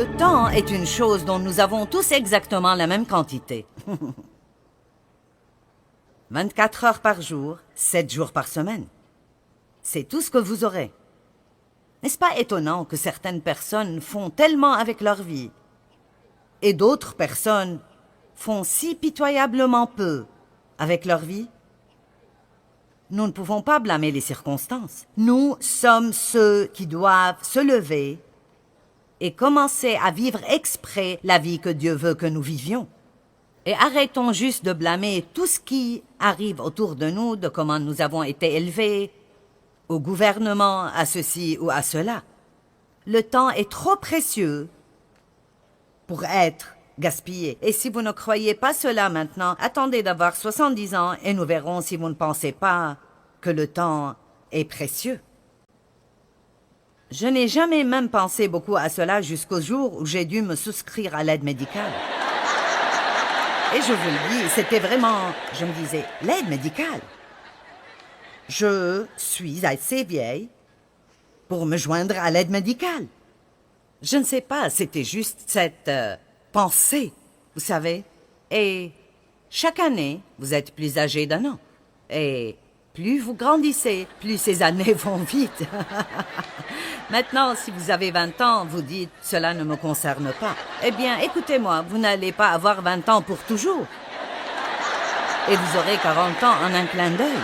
Le temps est une chose dont nous avons tous exactement la même quantité. 24 heures par jour, 7 jours par semaine. C'est tout ce que vous aurez. N'est-ce pas étonnant que certaines personnes font tellement avec leur vie et d'autres personnes font si pitoyablement peu avec leur vie? Nous ne pouvons pas blâmer les circonstances. Nous sommes ceux qui doivent se lever et commencer à vivre exprès la vie que Dieu veut que nous vivions. Et arrêtons juste de blâmer tout ce qui arrive autour de nous, de comment nous avons été élevés, au gouvernement, à ceci ou à cela. Le temps est trop précieux pour être gaspillé. Et si vous ne croyez pas cela maintenant, attendez d'avoir 70 ans et nous verrons si vous ne pensez pas que le temps est précieux. Je n'ai jamais même pensé beaucoup à cela jusqu'au jour où j'ai dû me souscrire à l'aide médicale. Et je vous le dis, c'était vraiment... Je me disais, l'aide médicale. Je suis assez vieille pour me joindre à l'aide médicale. Je ne sais pas, c'était juste cette pensée, vous savez. Et chaque année, vous êtes plus âgé d'un an. Et plus vous grandissez, plus ces années vont vite. Maintenant, si vous avez 20 ans, vous dites « cela ne me concerne pas ». Eh bien, écoutez-moi, vous n'allez pas avoir 20 ans pour toujours. Et vous aurez 40 ans en un clin d'œil.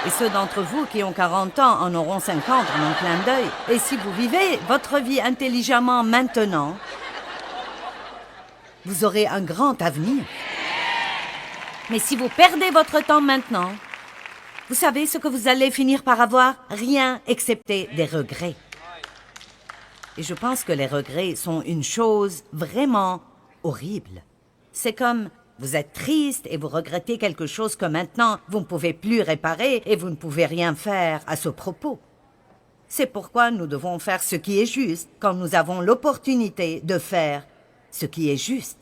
Et ceux d'entre vous qui ont 40 ans en auront 50 en un clin d'œil. Et si vous vivez votre vie intelligemment maintenant, vous aurez un grand avenir. Mais si vous perdez votre temps maintenant, vous savez ce que vous allez finir par avoir? Rien excepté des regrets. Et je pense que les regrets sont une chose vraiment horrible. C'est comme... Vous êtes triste et vous regrettez quelque chose que maintenant vous ne pouvez plus réparer et vous ne pouvez rien faire à ce propos. C'est pourquoi nous devons faire ce qui est juste quand nous avons l'opportunité de faire ce qui est juste.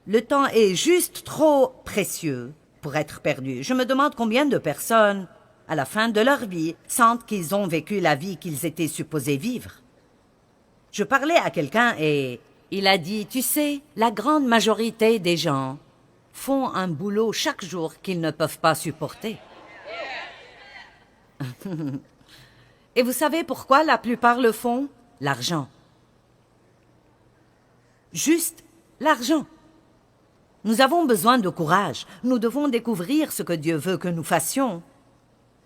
Le temps est juste trop précieux pour être perdu. Je me demande combien de personnes, à la fin de leur vie, sentent qu'ils ont vécu la vie qu'ils étaient supposés vivre. Je parlais à quelqu'un et... il a dit, tu sais, la grande majorité des gens font un boulot chaque jour qu'ils ne peuvent pas supporter. Et vous savez pourquoi la plupart le font? L'argent. Juste l'argent. Nous avons besoin de courage. Nous devons découvrir ce que Dieu veut que nous fassions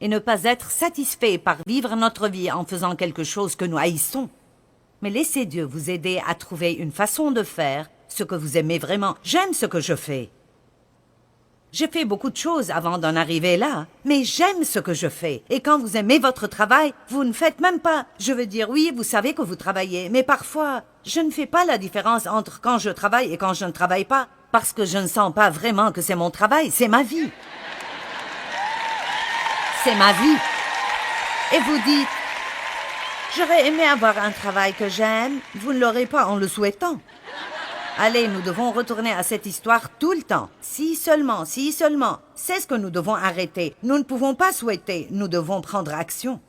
et ne pas être satisfaits par vivre notre vie en faisant quelque chose que nous haïssons. Mais laissez Dieu vous aider à trouver une façon de faire ce que vous aimez vraiment. J'aime ce que je fais. J'ai fait beaucoup de choses avant d'en arriver là, mais j'aime ce que je fais. Et quand vous aimez votre travail, vous ne faites même pas... Je veux dire, oui, vous savez que vous travaillez, mais parfois, je ne fais pas la différence entre quand je travaille et quand je ne travaille pas, parce que je ne sens pas vraiment que c'est mon travail, c'est ma vie. C'est ma vie. Et vous dites... J'aurais aimé avoir un travail que j'aime. Vous ne l'aurez pas en le souhaitant. Allez, nous devons retourner à cette histoire tout le temps. Si seulement, si seulement. C'est ce que nous devons arrêter. Nous ne pouvons pas souhaiter. Nous devons prendre action.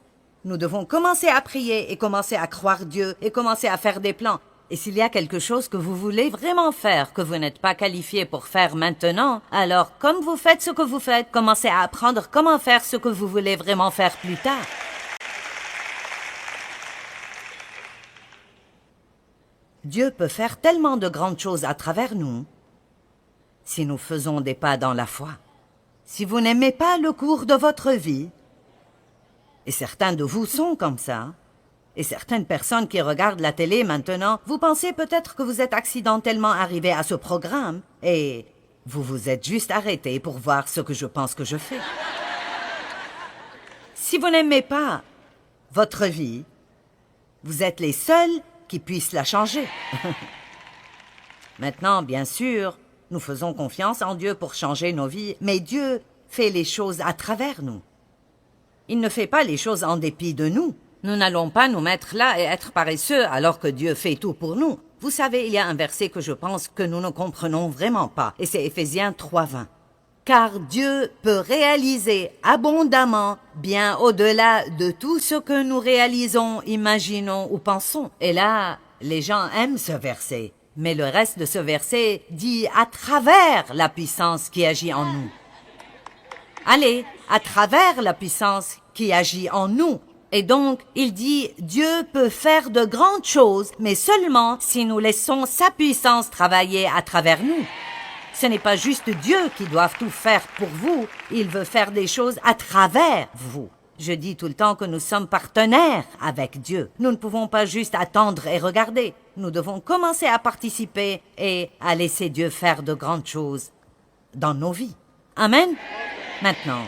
Nous devons commencer à prier et commencer à croire Dieu et commencer à faire des plans. Et s'il y a quelque chose que vous voulez vraiment faire, que vous n'êtes pas qualifié pour faire maintenant, alors comme vous faites ce que vous faites, commencez à apprendre comment faire ce que vous voulez vraiment faire plus tard. Dieu peut faire tellement de grandes choses à travers nous si nous faisons des pas dans la foi. Si vous n'aimez pas le cours de votre vie, et certains de vous sont comme ça, et certaines personnes qui regardent la télé maintenant, vous pensez peut-être que vous êtes accidentellement arrivé à ce programme et vous vous êtes juste arrêté pour voir ce que je pense que je fais. Si vous n'aimez pas votre vie, vous êtes les seuls qui puissent la changer. Maintenant, bien sûr, nous faisons confiance en Dieu pour changer nos vies, mais Dieu fait les choses à travers nous. Il ne fait pas les choses en dépit de nous. Nous n'allons pas nous mettre là et être paresseux alors que Dieu fait tout pour nous. Vous savez, il y a un verset que je pense que nous ne comprenons vraiment pas, et c'est Éphésiens 3:20. Car Dieu peut réaliser abondamment, bien au-delà de tout ce que nous réalisons, imaginons ou pensons. Et là, les gens aiment ce verset, mais le reste de ce verset dit à travers la puissance qui agit en nous. Allez, à travers la puissance qui agit en nous. Et donc, il dit, Dieu peut faire de grandes choses, mais seulement si nous laissons sa puissance travailler à travers nous. Ce n'est pas juste Dieu qui doit tout faire pour vous, il veut faire des choses à travers vous. Je dis tout le temps que nous sommes partenaires avec Dieu. Nous ne pouvons pas juste attendre et regarder. Nous devons commencer à participer et à laisser Dieu faire de grandes choses dans nos vies. Amen. Maintenant,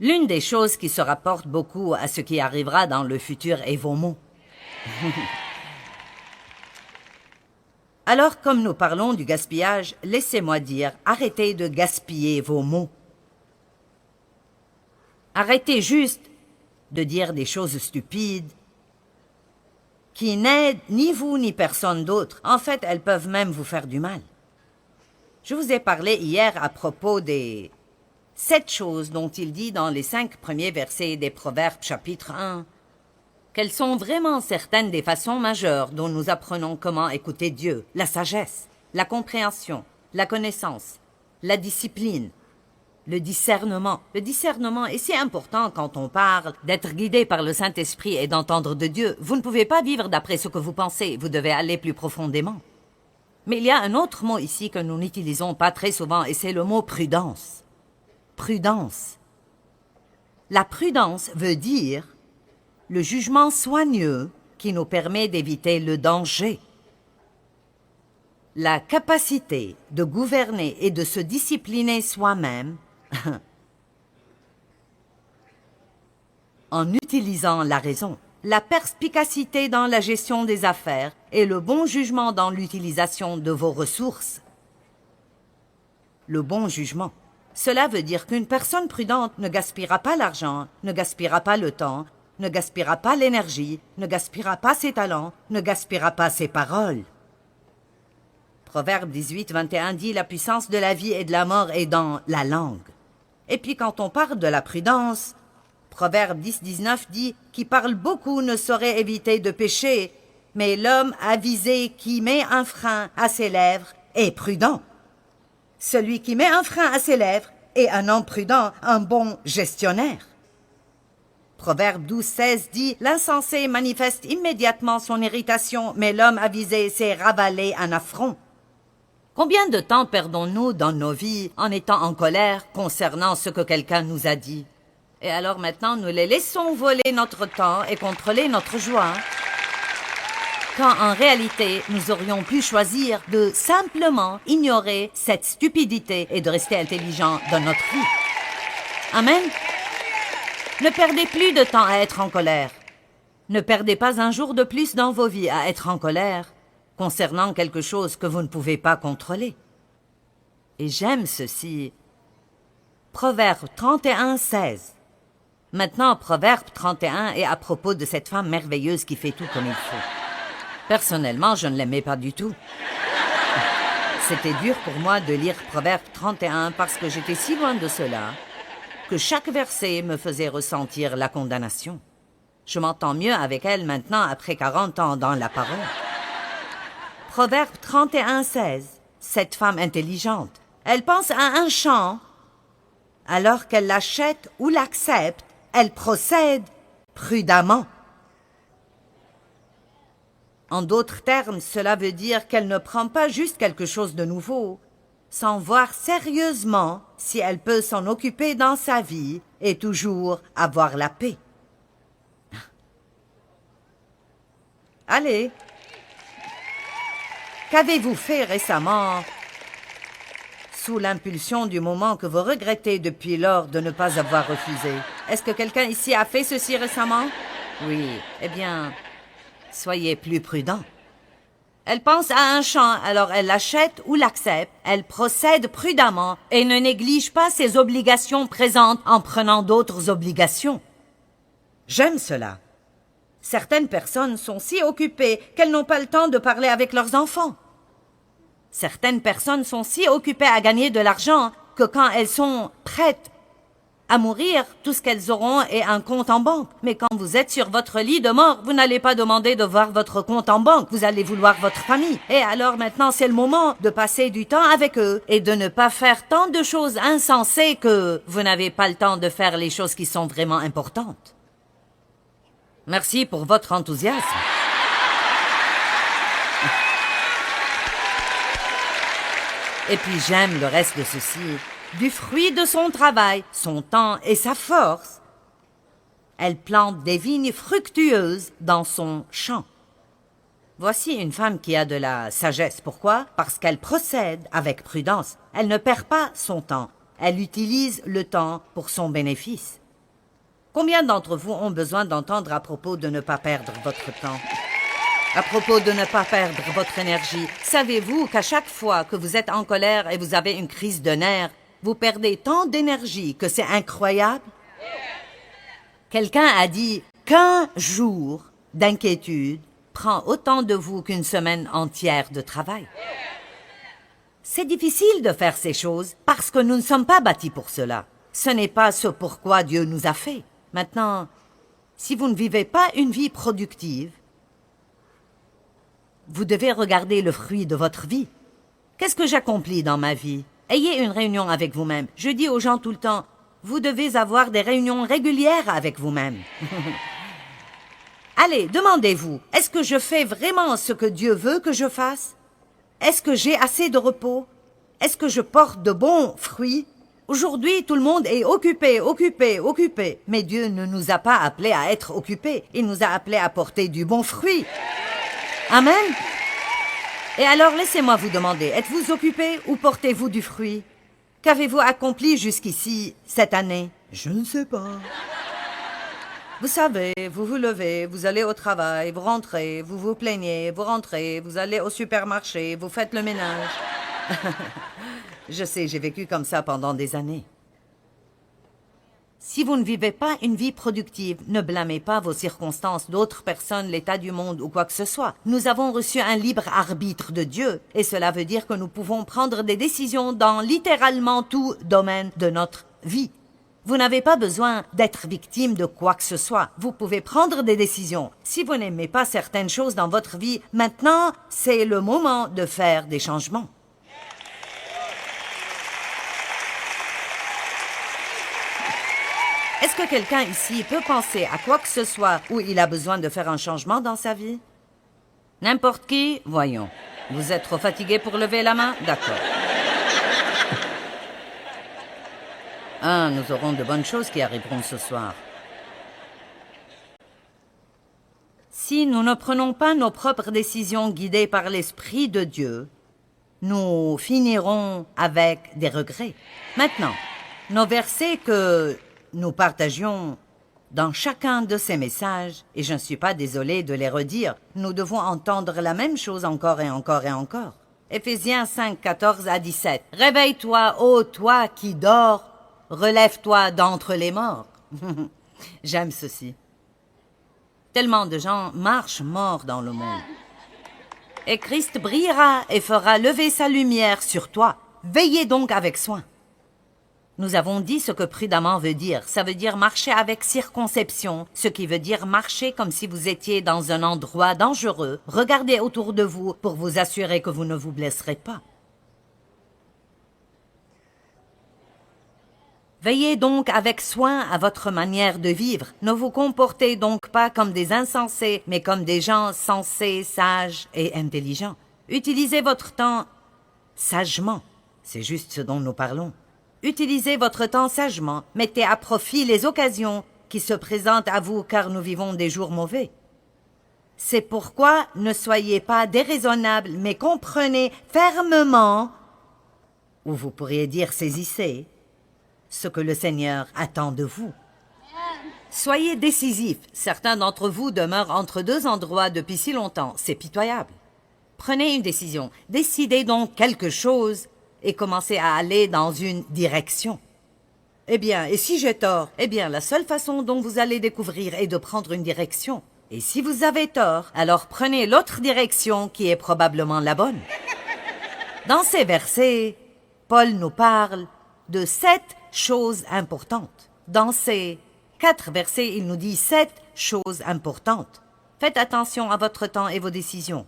l'une des choses qui se rapporte beaucoup à ce qui arrivera dans le futur est vos mots. Alors, comme nous parlons du gaspillage, laissez-moi dire, arrêtez de gaspiller vos mots. Arrêtez juste de dire des choses stupides qui n'aident ni vous ni personne d'autre. En fait, elles peuvent même vous faire du mal. Je vous ai parlé hier à propos des 7 choses dont il dit dans les 5 premiers versets des Proverbes chapitre 1, qu'elles sont vraiment certaines des façons majeures dont nous apprenons comment écouter Dieu, la sagesse, la compréhension, la connaissance, la discipline, le discernement. Le discernement est si important quand on parle d'être guidé par le Saint-Esprit et d'entendre de Dieu. Vous ne pouvez pas vivre d'après ce que vous pensez, vous devez aller plus profondément. Mais il y a un autre mot ici que nous n'utilisons pas très souvent et c'est le mot prudence. Prudence. La prudence veut dire le jugement soigneux qui nous permet d'éviter le danger. La capacité de gouverner et de se discipliner soi-même en utilisant la raison, la perspicacité dans la gestion des affaires et le bon jugement dans l'utilisation de vos ressources. Le bon jugement. Cela veut dire qu'une personne prudente ne gaspillera pas l'argent, ne gaspillera pas le temps, ne gaspillera pas l'énergie, ne gaspillera pas ses talents, ne gaspillera pas ses paroles. Proverbe 18, 21 dit « La puissance de la vie et de la mort est dans la langue ». Et puis quand on parle de la prudence, Proverbe 10, 19 dit « Qui parle beaucoup ne saurait éviter de pécher, mais l'homme avisé qui met un frein à ses lèvres est prudent. Celui qui met un frein à ses lèvres est un homme prudent, un bon gestionnaire. » Proverbe 12, 16 dit « L'insensé manifeste immédiatement son irritation, mais l'homme avisé sait ravaler un affront. » Combien de temps perdons-nous dans nos vies en étant en colère concernant ce que quelqu'un nous a dit? Et alors maintenant, nous les laissons voler notre temps et contrôler notre joie, quand en réalité, nous aurions pu choisir de simplement ignorer cette stupidité et de rester intelligents dans notre vie. Amen. Ne perdez plus de temps à être en colère. Ne perdez pas un jour de plus dans vos vies à être en colère concernant quelque chose que vous ne pouvez pas contrôler. Et j'aime ceci. Proverbe 31, 16. Maintenant, Proverbe 31 est à propos de cette femme merveilleuse qui fait tout comme il faut. Personnellement, je ne l'aimais pas du tout. C'était dur pour moi de lire Proverbe 31 parce que j'étais si loin de cela que chaque verset me faisait ressentir la condamnation. Je m'entends mieux avec elle maintenant après 40 ans dans la parole. Proverbe 31, 16. Cette femme intelligente, elle pense à un champ. Alors qu'elle l'achète ou l'accepte, elle procède prudemment. En d'autres termes, cela veut dire qu'elle ne prend pas juste quelque chose de nouveau, sans voir sérieusement si elle peut s'en occuper dans sa vie et toujours avoir la paix. Allez, qu'avez-vous fait récemment sous l'impulsion du moment que vous regrettez depuis lors de ne pas avoir refusé? Est-ce que quelqu'un ici a fait ceci récemment? Oui, eh bien, soyez plus prudents. Elle pense à un champ, alors elle l'achète ou l'accepte. Elle procède prudemment et ne néglige pas ses obligations présentes en prenant d'autres obligations. J'aime cela. Certaines personnes sont si occupées qu'elles n'ont pas le temps de parler avec leurs enfants. Certaines personnes sont si occupées à gagner de l'argent que quand elles sont prêtes À mourir, tout ce qu'elles auront est un compte en banque. Mais quand vous êtes sur votre lit de mort, vous n'allez pas demander de voir votre compte en banque. Vous allez vouloir votre famille. Et alors maintenant, c'est le moment de passer du temps avec eux et de ne pas faire tant de choses insensées que vous n'avez pas le temps de faire les choses qui sont vraiment importantes. Merci pour votre enthousiasme. Et puis j'aime le reste de ceci. Du fruit de son travail, son temps et sa force, elle plante des vignes fructueuses dans son champ. Voici une femme qui a de la sagesse. Pourquoi? Parce qu'elle procède avec prudence. Elle ne perd pas son temps. Elle utilise le temps pour son bénéfice. Combien d'entre vous ont besoin d'entendre à propos de ne pas perdre votre temps? À propos de ne pas perdre votre énergie, savez-vous qu'à chaque fois que vous êtes en colère et vous avez une crise de nerfs, vous perdez tant d'énergie que c'est incroyable? Quelqu'un a dit qu'un jour d'inquiétude prend autant de vous qu'une semaine entière de travail. C'est difficile de faire ces choses parce que nous ne sommes pas bâtis pour cela. Ce n'est pas ce pourquoi Dieu nous a fait. Maintenant, si vous ne vivez pas une vie productive, vous devez regarder le fruit de votre vie. Qu'est-ce que j'accomplis dans ma vie? Ayez une réunion avec vous-même. Je dis aux gens tout le temps, vous devez avoir des réunions régulières avec vous-même. Allez, demandez-vous, est-ce que je fais vraiment ce que Dieu veut que je fasse? Est-ce que j'ai assez de repos? Est-ce que je porte de bons fruits? Aujourd'hui, tout le monde est occupé. Mais Dieu ne nous a pas appelés à être occupés. Il nous a appelés à porter du bon fruit. Amen. Et alors, laissez-moi vous demander, êtes-vous occupé ou portez-vous du fruit? Qu'avez-vous accompli jusqu'ici, cette année? Je ne sais pas. Vous savez, vous vous levez, vous allez au travail, vous rentrez, vous vous plaignez, vous rentrez, vous allez au supermarché, vous faites le ménage. Je sais, j'ai vécu comme ça pendant des années. Si vous ne vivez pas une vie productive, ne blâmez pas vos circonstances, d'autres personnes, l'état du monde ou quoi que ce soit. Nous avons reçu un libre arbitre de Dieu et cela veut dire que nous pouvons prendre des décisions dans littéralement tout domaine de notre vie. Vous n'avez pas besoin d'être victime de quoi que ce soit. Vous pouvez prendre des décisions. Si vous n'aimez pas certaines choses dans votre vie, maintenant, c'est le moment de faire des changements. Est-ce que quelqu'un ici peut penser à quoi que ce soit où il a besoin de faire un changement dans sa vie? N'importe qui? Voyons. Vous êtes trop fatigué pour lever la main? D'accord. Nous aurons de bonnes choses qui arriveront ce soir. Si nous ne prenons pas nos propres décisions guidées par l'Esprit de Dieu, nous finirons avec des regrets. Maintenant, nos versets que nous partagions dans chacun de ces messages, et je ne suis pas désolée de les redire, nous devons entendre la même chose encore et encore et encore. Éphésiens 5, 14 à 17. « Réveille-toi, ô toi qui dors, relève-toi d'entre les morts. » J'aime ceci. Tellement de gens marchent morts dans le monde. « Et Christ brillera et fera lever sa lumière sur toi. Veillez donc avec soin. » Nous avons dit ce que prudemment veut dire. Ça veut dire marcher avec circonception, ce qui veut dire marcher comme si vous étiez dans un endroit dangereux. Regardez autour de vous pour vous assurer que vous ne vous blesserez pas. Veillez donc avec soin à votre manière de vivre. Ne vous comportez donc pas comme des insensés, mais comme des gens sensés, sages et intelligents. Utilisez votre temps sagement. C'est juste ce dont nous parlons. Utilisez votre temps sagement. Mettez à profit les occasions qui se présentent à vous car nous vivons des jours mauvais. C'est pourquoi ne soyez pas déraisonnables, mais comprenez fermement, ou vous pourriez dire saisissez, ce que le Seigneur attend de vous. Soyez décisifs. Certains d'entre vous demeurent entre deux endroits depuis si longtemps. C'est pitoyable. Prenez une décision. Décidez donc quelque chose et commencez à aller dans une direction. Eh bien, et si j'ai tort? Eh bien, la seule façon dont vous allez découvrir est de prendre une direction. Et si vous avez tort, alors prenez l'autre direction qui est probablement la bonne. Dans ces versets, Paul nous parle de 7 choses importantes. Dans ces 4 versets, il nous dit 7 choses importantes. Faites attention à votre temps et vos décisions.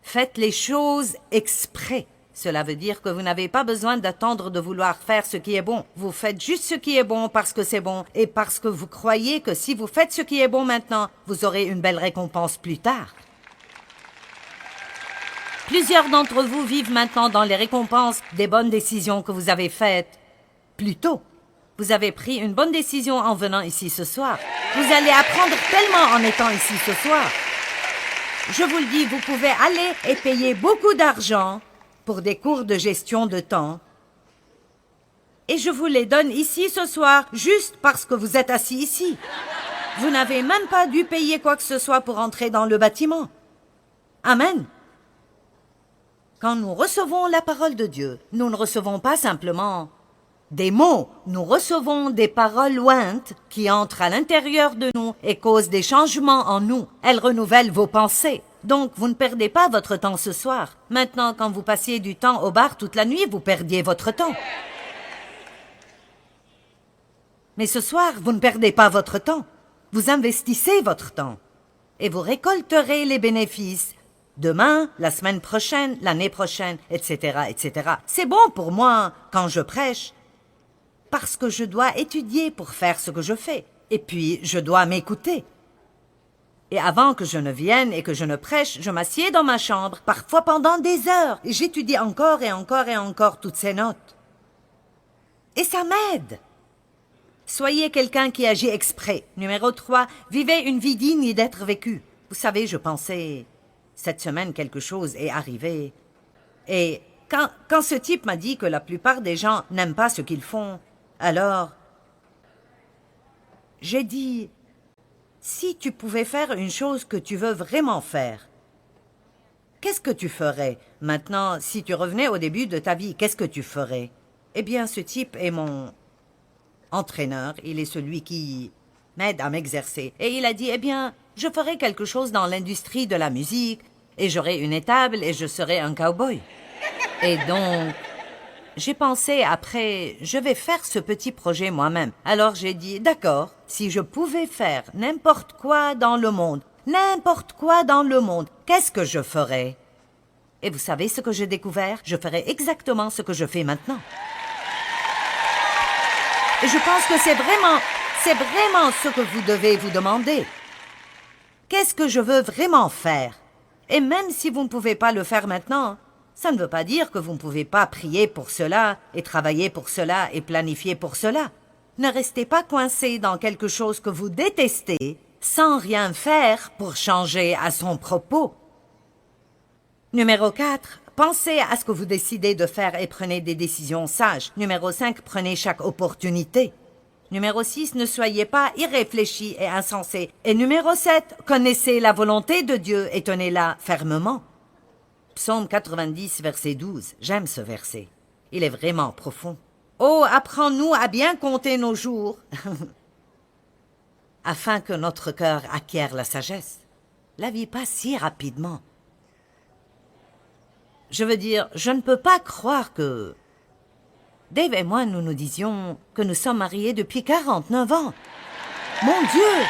Faites les choses exprès. Cela veut dire que vous n'avez pas besoin d'attendre de vouloir faire ce qui est bon. Vous faites juste ce qui est bon parce que c'est bon et parce que vous croyez que si vous faites ce qui est bon maintenant, vous aurez une belle récompense plus tard. Plusieurs d'entre vous vivent maintenant dans les récompenses des bonnes décisions que vous avez faites plus tôt. Vous avez pris une bonne décision en venant ici ce soir. Vous allez apprendre tellement en étant ici ce soir. Je vous le dis, vous pouvez aller et payer beaucoup d'argent pour des cours de gestion de temps. Et je vous les donne ici ce soir, juste parce que vous êtes assis ici. Vous n'avez même pas dû payer quoi que ce soit pour entrer dans le bâtiment. Amen. Quand nous recevons la parole de Dieu, nous ne recevons pas simplement des mots, nous recevons des paroles lointes qui entrent à l'intérieur de nous et causent des changements en nous. Elles renouvellent vos pensées. Donc, vous ne perdez pas votre temps ce soir. Maintenant, quand vous passiez du temps au bar toute la nuit, vous perdiez votre temps. Mais ce soir, vous ne perdez pas votre temps. Vous investissez votre temps. Et vous récolterez les bénéfices. Demain, la semaine prochaine, l'année prochaine, etc., etc. C'est bon pour moi quand je prêche. Parce que je dois étudier pour faire ce que je fais. Et puis, je dois m'écouter. Et avant que je ne vienne et que je ne prêche, je m'assieds dans ma chambre, parfois pendant des heures, et j'étudie encore et encore et encore toutes ces notes. Et ça m'aide. Soyez quelqu'un qui agit exprès. Numéro 3, vivez une vie digne d'être vécue. Vous savez, je pensais, cette semaine quelque chose est arrivé. Et quand ce type m'a dit que la plupart des gens n'aiment pas ce qu'ils font, alors j'ai dit, si tu pouvais faire une chose que tu veux vraiment faire, qu'est-ce que tu ferais? Maintenant, si tu revenais au début de ta vie, qu'est-ce que tu ferais? Eh bien, ce type est mon entraîneur, il est celui qui m'aide à m'exercer. Et il a dit, eh bien, je ferai quelque chose dans l'industrie de la musique, et j'aurai une étable et je serai un cow-boy. Et donc, j'ai pensé après, je vais faire ce petit projet moi-même. Alors j'ai dit, d'accord, si je pouvais faire n'importe quoi dans le monde, qu'est-ce que je ferais? Et vous savez ce que j'ai découvert? Je ferais exactement ce que je fais maintenant. Et je pense que c'est vraiment ce que vous devez vous demander. Qu'est-ce que je veux vraiment faire? Et même si vous ne pouvez pas le faire maintenant, ça ne veut pas dire que vous ne pouvez pas prier pour cela, et travailler pour cela, et planifier pour cela. Ne restez pas coincé dans quelque chose que vous détestez, sans rien faire pour changer à son propos. Numéro 4. Pensez à ce que vous décidez de faire et prenez des décisions sages. Numéro 5. Prenez chaque opportunité. Numéro 6. Ne soyez pas irréfléchis et insensés. Et numéro 7. Connaissez la volonté de Dieu et tenez-la fermement. Psaume 90, verset 12. J'aime ce verset. Il est vraiment profond. Oh, apprends-nous à bien compter nos jours, afin que notre cœur acquiert la sagesse. La vie passe si rapidement. Je veux dire, je ne peux pas croire que Dave et moi, nous nous disions que nous sommes mariés depuis 49 ans. Mon Dieu!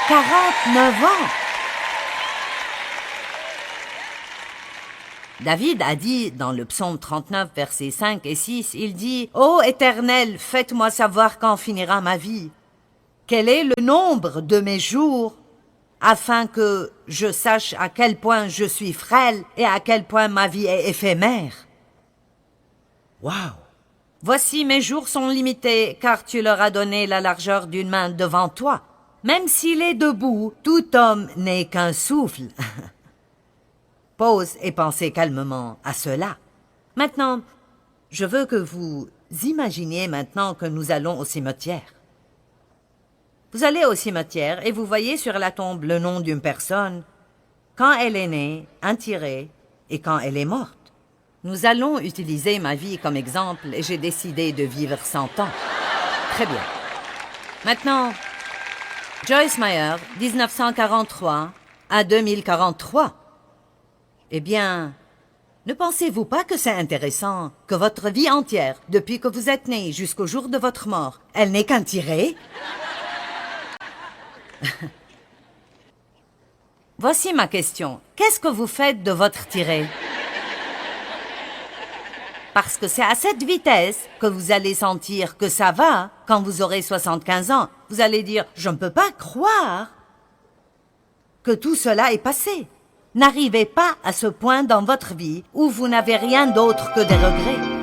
49 ans! David a dit dans le psaume 39, versets 5 et 6, il dit « Ô Éternel, faites-moi savoir quand finira ma vie. Quel est le nombre de mes jours, afin que je sache à quel point je suis frêle et à quel point ma vie est éphémère. » Wow! Voici mes jours sont limités, car tu leur as donné la largeur d'une main devant toi. Même s'il est debout, tout homme n'est qu'un souffle. Pause et pensez calmement à cela. Maintenant, je veux que vous imaginiez maintenant que nous allons au cimetière. Vous allez au cimetière et vous voyez sur la tombe le nom d'une personne, quand elle est née, un tiret, et quand elle est morte. Nous allons utiliser ma vie comme exemple et j'ai décidé de vivre 100 ans. Très bien. Maintenant, Joyce Meyer, 1943 à 2043. Eh bien, Ne pensez-vous pas que c'est intéressant que votre vie entière, depuis que vous êtes né jusqu'au jour de votre mort, elle n'est qu'un tiré? Voici ma question. Qu'est-ce que vous faites de votre tiré? Parce que c'est à cette vitesse que vous allez sentir que ça va quand vous aurez 75 ans. Vous allez dire « Je ne peux pas croire que tout cela est passé ». N'arrivez pas à ce point dans votre vie où vous n'avez rien d'autre que des regrets.